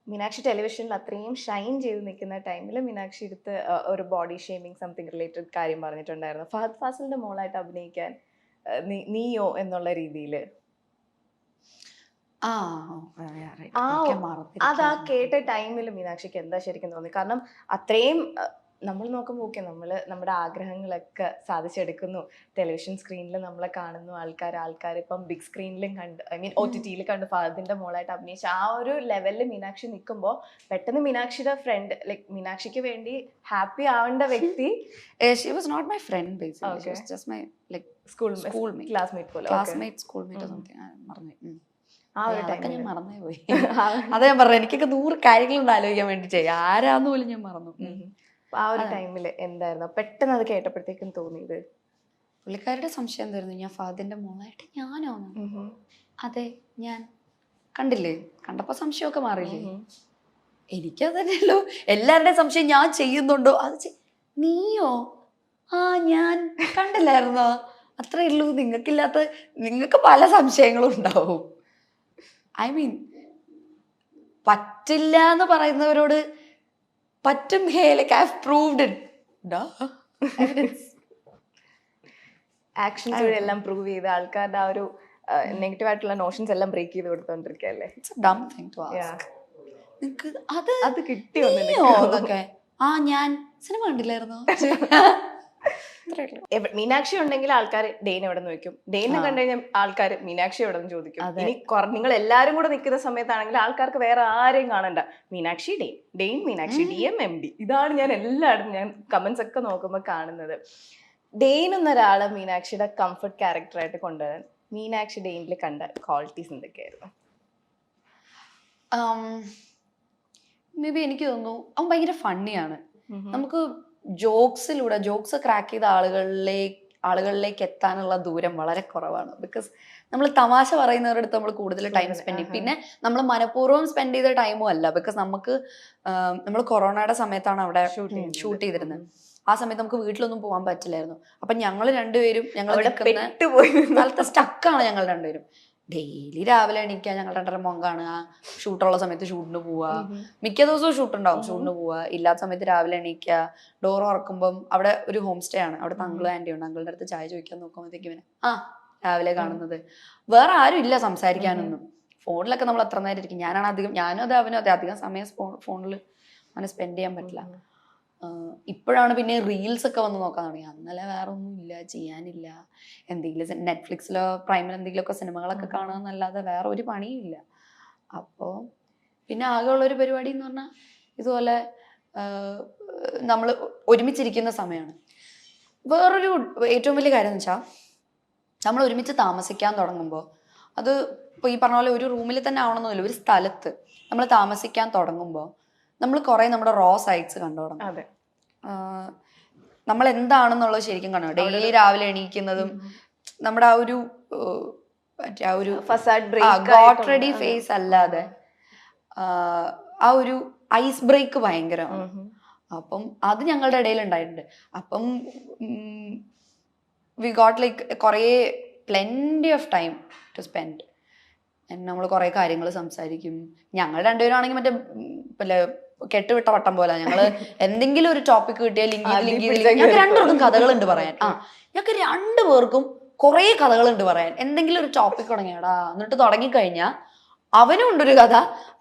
മീനാക്ഷി ടെലിവിഷനിൽ അത്രയും ഷൈൻ ചെയ്ത് നിൽക്കുന്ന ടൈമിൽ മീനാക്ഷി എടുത്ത് ഒരു ബോഡി ഷേമിങ് സംതിങ് റിലേറ്റഡ് കാര്യം പറഞ്ഞിട്ടുണ്ടായിരുന്നു. ഫഹദ് ഫാസിലിന്റെ മോളായിട്ട് അഭിനയിക്കാൻ നീയോ എന്നുള്ള രീതിയിൽ അതാ കേട്ട ടൈമിൽ മീനാക്ഷിക്ക് എന്താ ശരിക്കും തോന്നി? കാരണം അത്രയും നമ്മൾ നോക്കുമ്പോൾ ഓക്കെ നമ്മുടെ ആഗ്രഹങ്ങളൊക്കെ സാധിച്ചെടുക്കുന്നു, ടെലിവിഷൻ സ്ക്രീനിൽ നമ്മളെ കാണുന്നു ആൾക്കാർ ഇപ്പം ബിഗ് സ്ക്രീനിലും കണ്ട്, ഐ മീൻ OTT കണ്ട് ഫഹദിന്റെ മോളായിട്ട് അഭിനയിച്ച ആ ഒരു ലെവലിൽ മീനാക്ഷി നിൽക്കുമ്പോൾ പെട്ടെന്ന് മീനാക്ഷിയുടെ ഫ്രണ്ട്, ലൈക് മീനാക്ഷിക്ക് വേണ്ടി ഹാപ്പി ആവേണ്ട വ്യക്തി she was not my friend basically. She was just my like schoolmate, classmate പോലെ, schoolmate or something. മറന്നു. ആ ഒരു അതൊക്കെ ടൈമിൽ ഞാൻ മറന്നേ പോയി. അതാ ഞാൻ പറഞ്ഞു, എനിക്കൊക്കെ 100 കാര്യങ്ങളൊന്നും ആലോചിക്കാൻ വേണ്ടി ചെയ്യാം, ആരാന്ന് പോലും ഞാൻ മറന്നു. ആ ഒരു ടൈമിൽ എന്തായിരുന്നു പെട്ടെന്ന് അത് കേട്ടപ്പോഴത്തേക്കും തോന്നിയത്? പുള്ളിക്കാരുടെ സംശയം എന്തായിരുന്നു, ഞാൻ ഫഹദിന്റെ മോളായിട്ട് ഞാനോ? അതെ ഞാൻ. കണ്ടില്ലേ, കണ്ടപ്പോ സംശയമൊക്കെ മാറിയില്ലേ? എനിക്കത് തന്നെയല്ലോ എല്ലാവരുടെയും സംശയം, ഞാൻ ചെയ്യുന്നുണ്ടോ? അത് നീയോ? ആ ഞാൻ കണ്ടില്ലായിരുന്നോ? അത്രേ ഉള്ളൂ. നിങ്ങൾക്ക് പല സംശയങ്ങളും ഉണ്ടാവും. ഐ മീൻ, പറ്റില്ല എന്ന് പറയുന്നവരോട് പറ്റും. Hey, like I have proved it. Actions വഴി എല്ലാം പ്രൂവ് ചെയ്ത് ആൾക്കാരുടെ ആ ഒരു നെഗറ്റീവ് ആയിട്ടുള്ള നോഷൻസ് എല്ലാം ബ്രേക്ക് ചെയ്ത് കൊടുത്തോണ്ടിരിക്കല്ലേ. അത് കിട്ടിയോ എന്നൊക്കെ? ആ ഞാൻ സിനിമ കണ്ടില്ലായിരുന്നോ? മീനാക്ഷി ഉണ്ടെങ്കിൽ ആൾക്കാർ ഡെയിൻ എവിടെ നിന്ന് വെക്കും, ഡെയിനെ കണ്ടു കഴിഞ്ഞാൽ ആൾക്കാർ മീനാക്ഷി എവിടെ നിന്ന് ചോദിക്കും. ഇനി നിങ്ങൾ എല്ലാരും കൂടെ നിൽക്കുന്ന സമയത്താണെങ്കിൽ ആൾക്കാർക്ക് വേറെ ആരെയും കാണണ്ട, മീനാക്ഷി ഡെയിൻ മീനാക്ഷി DM MD, ഇതാണ് ഞാൻ എല്ലായിടത്തും ഞാൻ കമന്റ്സ് ഒക്കെ നോക്കുമ്പോൾ കാണുന്നത്. ഡെയിൻ എന്നൊരാളെ മീനാക്ഷിയുടെ കംഫർട്ട് ക്യാരക്ടറായിട്ട് കൊണ്ടുവരാൻ മീനാക്ഷി ഡെയിനിൽ കണ്ട ക്വാളിറ്റീസ് എന്തൊക്കെയായിരുന്നു? മേ ബി എനിക്ക് തോന്നുന്നു അവൻ ഭയങ്കര ഫണ്ണിയാണ്. നമുക്ക് ജോക്സ് ക്രാക്ക് ചെയ്ത ആളുകളിലേക്ക് എത്താനുള്ള ദൂരം വളരെ കുറവാണ്. ബിക്കോസ് നമ്മൾ തമാശ പറയുന്നവരുടെ അടുത്ത് നമ്മൾ കൂടുതൽ ടൈം സ്പെൻഡ് ചെയ്യും. പിന്നെ നമ്മൾ മനഃപൂർവ്വം സ്പെൻഡ് ചെയ്ത ടൈമും അല്ല. ബിക്കോസ് നമ്മൾ കൊറോണയുടെ സമയത്താണ് അവിടെ ഷൂട്ട് ചെയ്തിരുന്നത്. ആ സമയത്ത് നമുക്ക് വീട്ടിലൊന്നും പോകാൻ പറ്റില്ലായിരുന്നു. അപ്പൊ ഞങ്ങൾ രണ്ടുപേരും സ്ഥലത്ത് സ്റ്റക്കാണ്. ഞങ്ങൾ രണ്ടുപേരും ഡെയിലി രാവിലെ എണീക്കുക, ഞങ്ങൾ രണ്ടര മോൻ കാണുക, ഷൂട്ടുള്ള സമയത്ത് ഷൂട്ടിന് പോവുക, മിക്ക ദിവസവും ഷൂട്ടുണ്ടാവും, ഷൂട്ടിന് പോവുക, ഇല്ലാത്ത സമയത്ത് രാവിലെ എണീക്കുക. ഡോർ ഉറക്കുമ്പം അവിടെ ഒരു ഹോം സ്റ്റേ ആണ്, അവിടെ അങ്കിളും ആന്റി ഉണ്ട്. അങ്കിളുടെ അടുത്ത് ചായ ചോദിക്കാൻ നോക്കുമ്പോഴത്തേക്ക് ഇവനെ രാവിലെ കാണുന്നത്. വേറെ ആരും ഇല്ല സംസാരിക്കാനൊന്നും. ഫോണിലൊക്കെ നമ്മൾ എത്ര നേരം ഇരിക്കും. ഞാനും അതെ അവനും അതെ, അധികം സമയം ഫോണിൽ അങ്ങനെ സ്പെൻഡ് ചെയ്യാൻ പറ്റില്ല. ഇപ്പോഴാണ് പിന്നെ റീൽസ് ഒക്കെ വന്ന് നോക്കാൻ തുടങ്ങി. അന്നലെ വേറെ ഒന്നും ഇല്ല, ചെയ്യാനില്ല. എന്തെങ്കിലും നെറ്റ്ഫ്ലിക്സിലോ പ്രൈമിലോ എന്തെങ്കിലുമൊക്കെ സിനിമകളൊക്കെ കാണാന്നല്ലാതെ വേറെ ഒരു പണിയും ഇല്ല. അപ്പോൾ പിന്നെ ആകെയുള്ളൊരു പരിപാടി എന്ന് പറഞ്ഞാൽ ഇതുപോലെ നമ്മൾ ഒരുമിച്ചിരിക്കുന്ന സമയമാണ്. വേറൊരു ഏറ്റവും വലിയ കാര്യം എന്ന് വെച്ചാൽ, നമ്മൾ ഒരുമിച്ച് താമസിക്കാൻ തുടങ്ങുമ്പോൾ, അത് ഇപ്പോൾ ഈ പറഞ്ഞ പോലെ ഒരു റൂമിൽ തന്നെ ആവണമെന്നില്ല, ഒരു സ്ഥലത്ത് നമ്മൾ താമസിക്കാൻ തുടങ്ങുമ്പോൾ നമ്മൾ കുറെ നമ്മുടെ റോ സൈഡ്സ് കണ്ടു തുടങ്ങും. നമ്മൾ എന്താണെന്നുള്ളത് ശരിക്കും കാണും. ഡെയിലി രാവിലെ എണീക്കുന്നതും നമ്മുടെ ആ ഒരു ഗോട്ട് റെഡി ഫേസ് അല്ലാതെ ആ ഒരു ഐസ് ബ്രേക്ക് ഭയങ്കരമാണ്. അപ്പം അത് ഞങ്ങളുടെ ഇടയിൽ ഉണ്ടായിട്ടുണ്ട്. അപ്പം വി ഗോട്ട് ലൈക്ക് കുറേ plenty of time to spend. നമ്മൾ കുറെ കാര്യങ്ങൾ സംസാരിക്കും. ഞങ്ങൾ രണ്ടുപേരും ആണെങ്കിൽ മറ്റേ കെട്ടുവിട്ട വട്ടം പോലെ ഞങ്ങള് എന്തെങ്കിലും ഒരു ടോപ്പിക് കിട്ടിയാൽ ലിങ്ക് ഞങ്ങൾക്ക് രണ്ടുപേർക്കും കഥകളുണ്ട് പറയാൻ. ഞങ്ങൾക്ക് രണ്ടുപേർക്കും കുറെ കഥകളുണ്ട് പറയാൻ. എന്തെങ്കിലും ഒരു ടോപ്പിക് തുടങ്ങിയടാ, എന്നിട്ട് തുടങ്ങിക്കഴിഞ്ഞാൽ അവനും ഉണ്ടൊരു കഥ,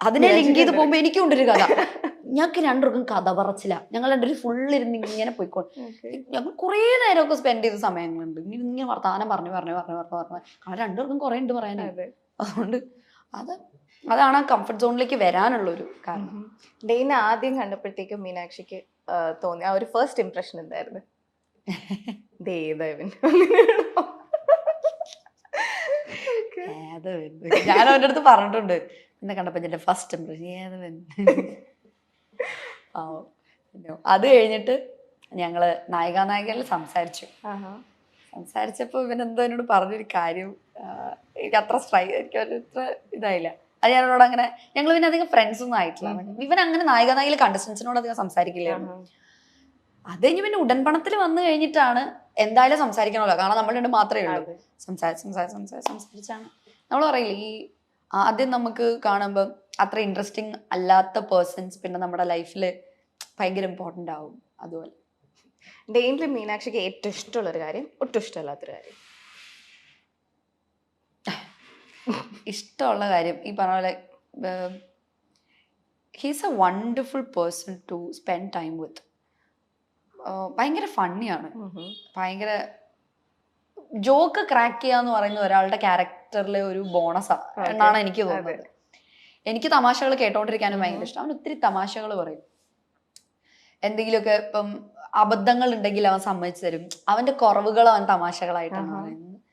അതിനെ ലിങ്ക് ചെയ്ത് പോകുമ്പോ എനിക്കും ഉണ്ടൊരു കഥ. ഞങ്ങൾക്ക് രണ്ടുപേർക്കും കഥ പറച്ചില്ല. ഞങ്ങൾ രണ്ടുപേരും ഫുള്ളിരുന്ന് ഇങ്ങനെ പോയിക്കോട്ടെ. ഞങ്ങൾ കുറേ നേരമൊക്കെ സ്പെൻഡ് ചെയ്ത സമയങ്ങളുണ്ട് ഇങ്ങനെ വർത്താനം പറഞ്ഞു രണ്ടുപേർക്കും കുറെ ഉണ്ട് പറയാനായിട്ട്. അതുകൊണ്ട് അതാണ് ആ കംഫർട്ട് സോണിലേക്ക് വരാനുള്ളൊരു കാരണം. ഡെയിനെ ആദ്യം കണ്ടപ്പോഴത്തേക്കും മീനാക്ഷിക്ക് തോന്നി ആ ഒരു ഫസ്റ്റ് ഇംപ്രഷൻ എന്തായിരുന്നു? ഞാൻ അവൻ്റെ അടുത്ത് പറഞ്ഞിട്ടുണ്ട്, എന്നെ കണ്ടപ്പോ എന്റെ ഫസ്റ്റ് ഇംപ്രഷൻ അത് കഴിഞ്ഞിട്ട് ഞങ്ങള് നായികയിൽ സംസാരിച്ചപ്പോ ഇവനെന്തോ എന്നോട് പറഞ്ഞൊരു കാര്യം എനിക്ക് അത്ര എനിക്കത്ര ഇതായില്ല. അത് ഞാനോട് അങ്ങനെ ഞങ്ങൾ പിന്നെ അധികം ഫ്രണ്ട്സ് ഒന്നും ആയിട്ടില്ല. ഇവൻ അങ്ങനെ നായികയിൽ കണ്ടസ്റ്റൻസിനോട് അധികം സംസാരിക്കില്ലായിരുന്നു. അത് കഴിഞ്ഞ് പിന്നെ ഉടൻപണത്തിൽ വന്നു കഴിഞ്ഞിട്ടാണ് എന്തായാലും സംസാരിക്കണമല്ലോ, കാരണം നമ്മൾ രണ്ട് മാത്രമേ ഉള്ളൂ. സംസാരിച്ചാണ് നമ്മൾ പറയില്ലേ, ഈ ആദ്യം നമുക്ക് കാണുമ്പോൾ അത്ര ഇൻട്രസ്റ്റിംഗ് അല്ലാത്ത പേഴ്സൺസ് പിന്നെ നമ്മുടെ ലൈഫിൽ ഭയങ്കര ഇമ്പോർട്ടൻ്റ് ആവും. അതുപോലെ ഡെയിനിൽ മീനാക്ഷിക്ക് ഏറ്റവും ഇഷ്ടമുള്ളൊരു കാര്യം, ഒട്ടും ഇഷ്ടമല്ലാത്തൊരു കാര്യം? ഇഷ്ടമുള്ള കാര്യം ഈ പറഞ്ഞ പോലെ he's a wonderful person to spend time with. ഭയങ്കര ഫണ്ണിയാണ്, ഭയങ്കര ജോക്ക് ക്രാക്ക് ചെയ്യാന്ന് പറയുന്ന ഒരാളുടെ ക്യാരക്ടറിലെ ഒരു ബോണസാ എന്നാണ് എനിക്ക് തോന്നുന്നത്. എനിക്ക് തമാശകൾ കേട്ടോണ്ടിരിക്കാനും ഭയങ്കര ഇഷ്ടം. അവൻ ഒത്തിരി തമാശകൾ പറയും. എന്തെങ്കിലുമൊക്കെ ഇപ്പം അബദ്ധങ്ങൾ ഉണ്ടെങ്കിൽ അവൻ സമ്മതിച്ചു തരും. അവന്റെ കുറവുകൾ അവൻ തമാശകളായിട്ടാണ് പറയുന്നത്.